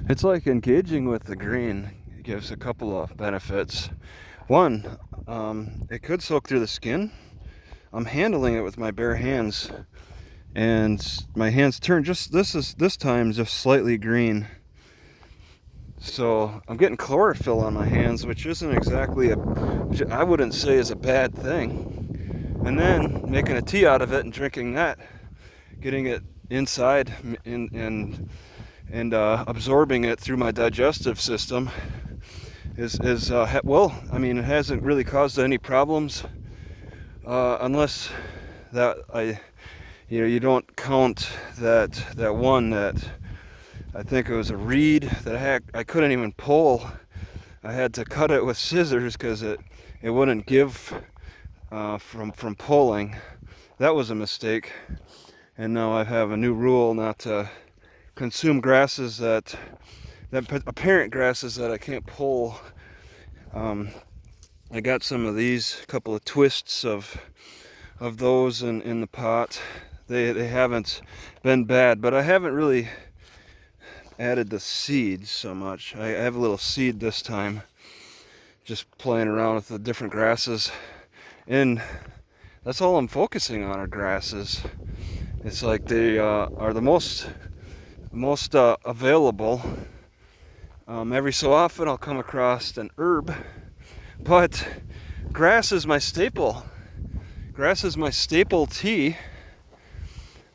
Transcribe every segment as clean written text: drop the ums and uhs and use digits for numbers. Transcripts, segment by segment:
It's like engaging with the green. It gives a couple of benefits. One, it could soak through the skin. I'm handling it with my bare hands, and my hands turn just this time just slightly green. So I'm getting chlorophyll on my hands, which isn't exactly which I wouldn't say is a bad thing. And then making a tea out of it and drinking that, getting it inside and absorbing it through my digestive system is well, I mean, it hasn't really caused any problems unless that you don't count that one that I think it was a reed that I couldn't even pull. I had to cut it with scissors because it wouldn't give from pulling. That was a mistake, and now I have a new rule not to consume grasses that apparent grasses that I can't pull. I got some of these, a couple of twists of those in the pot. They haven't been bad, but I haven't really added the seeds so much. I have a little seed this time, just playing around with the different grasses, and that's all I'm focusing on are grasses. It's like they are the most available. Every so often I'll come across an herb, but grass is my staple. Grass is my staple tea.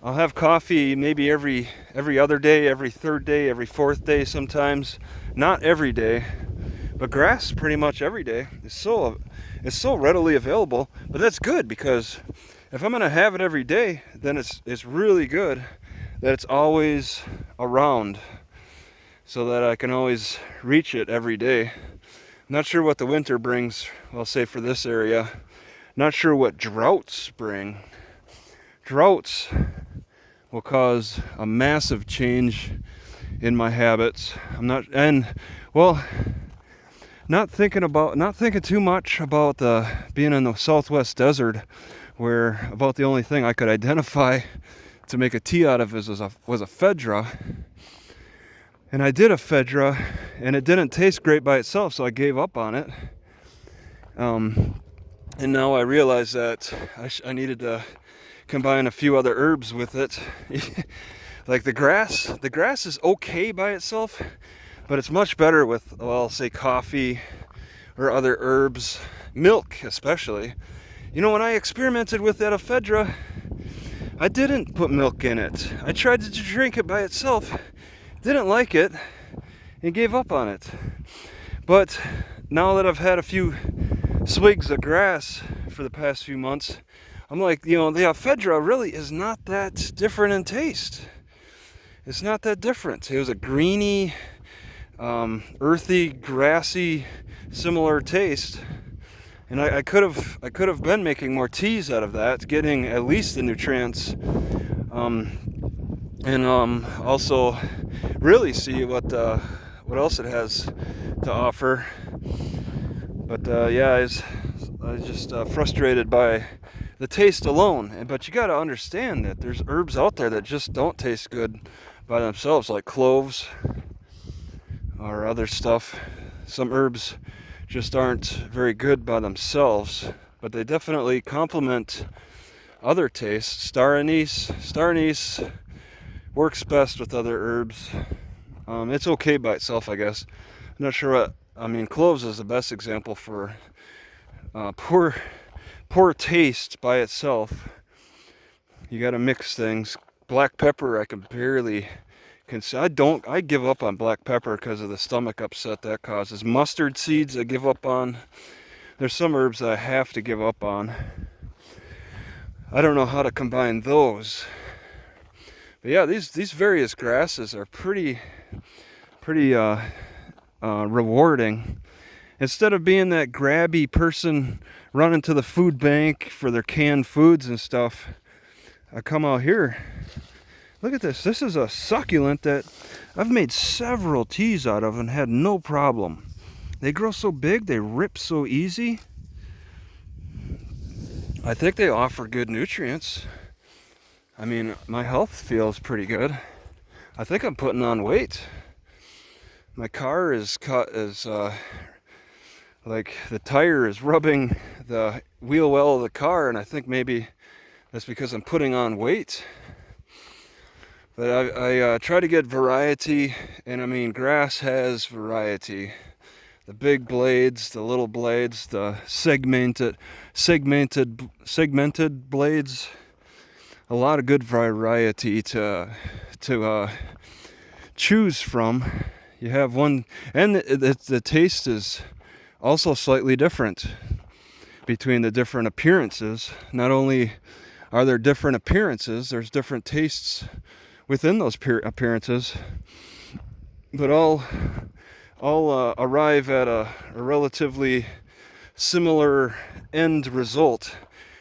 I'll have coffee maybe every other day, every third day, every fourth day sometimes. Not every day, but grass pretty much every day. It's so readily available, but that's good because if I'm gonna have it every day, then it's really good that it's always around so that I can always reach it every day. Not sure what the winter brings, I'll say for this area. Not sure what droughts bring. Droughts will cause a massive change in my habits. Not thinking too much about being in the Southwest desert, where about the only thing I could identify to make a tea out of was a Phaedra. And I did a Phaedra, and it didn't taste great by itself, so I gave up on it. And now I realize that I needed to combine a few other herbs with it. Like the grass is okay by itself, but it's much better with, well, say coffee or other herbs, milk especially. You know, when I experimented with that ephedra, I didn't put milk in it. I tried to drink it by itself, didn't like it, and gave up on it. But now that I've had a few swigs of grass for the past few months, I'm like, the ephedra really is not that different in taste. It's not that different. It was a greeny, earthy, grassy, similar taste. And I could have been making more teas out of that, getting at least the nutrients, and also really see what else it has to offer. But I was just frustrated by the taste alone. But you got to understand that there's herbs out there that just don't taste good by themselves, like cloves or other stuff. Some herbs just aren't very good by themselves, but they definitely complement other tastes. Star anise works best with other herbs. It's okay by itself, I guess. I'm not sure what. I mean, cloves is the best example for poor taste by itself. You got to mix things. Black pepper, I can barely. I give up on black pepper because of the stomach upset that causes. Mustard seeds, I give up on. There's some herbs that I have to give up on. I don't know how to combine those. But yeah, these various grasses are pretty rewarding. Instead of being that grabby person running to the food bank for their canned foods and stuff, I come out here. Look at this. This is a succulent that I've made several teas out of and had no problem. They grow so big, they rip so easy. I think they offer good nutrients. I mean, my health feels pretty good. I think I'm putting on weight. my car is cut as like the tire is rubbing the wheel well of the car, and I think maybe that's because I'm putting on weight. But I try to get variety, and I mean, grass has variety. The big blades, the little blades, the segmented blades. A lot of good variety to choose from. You have one, and the taste is also slightly different between the different appearances. Not only are there different appearances, there's different tastes within those appearances, but all arrive at a relatively similar end result,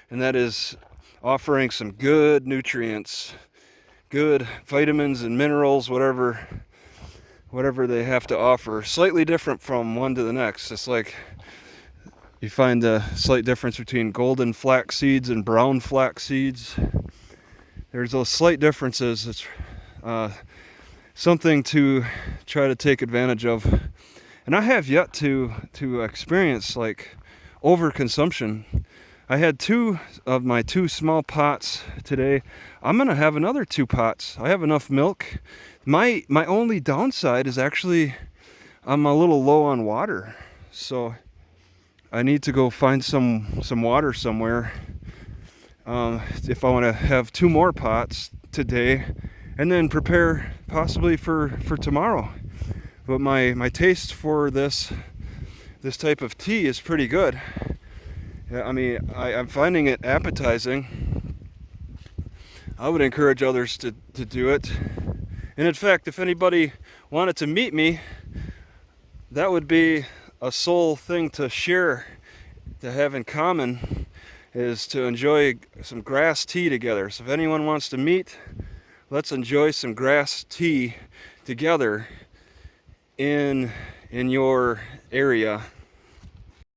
and that is offering some good nutrients, good vitamins and minerals, whatever they have to offer. Slightly different from one to the next. It's like you find a slight difference between golden flax seeds and brown flax seeds. There's those slight differences. It's something to try to take advantage of. And I have yet to experience like overconsumption. I had 2 of my 2 small pots today. I'm gonna have another 2 pots. I have enough milk. My only downside is actually I'm a little low on water, so I need to go find some water somewhere. If I want to have 2 more pots today, and then prepare possibly for tomorrow. But my taste for this type of tea is pretty good. I mean, I'm finding it appetizing. I would encourage others to do it. And in fact, if anybody wanted to meet me, that would be a sole thing to share, to have in common, is to enjoy some grass tea together. So if anyone wants to meet, let's enjoy some grass tea together in your area.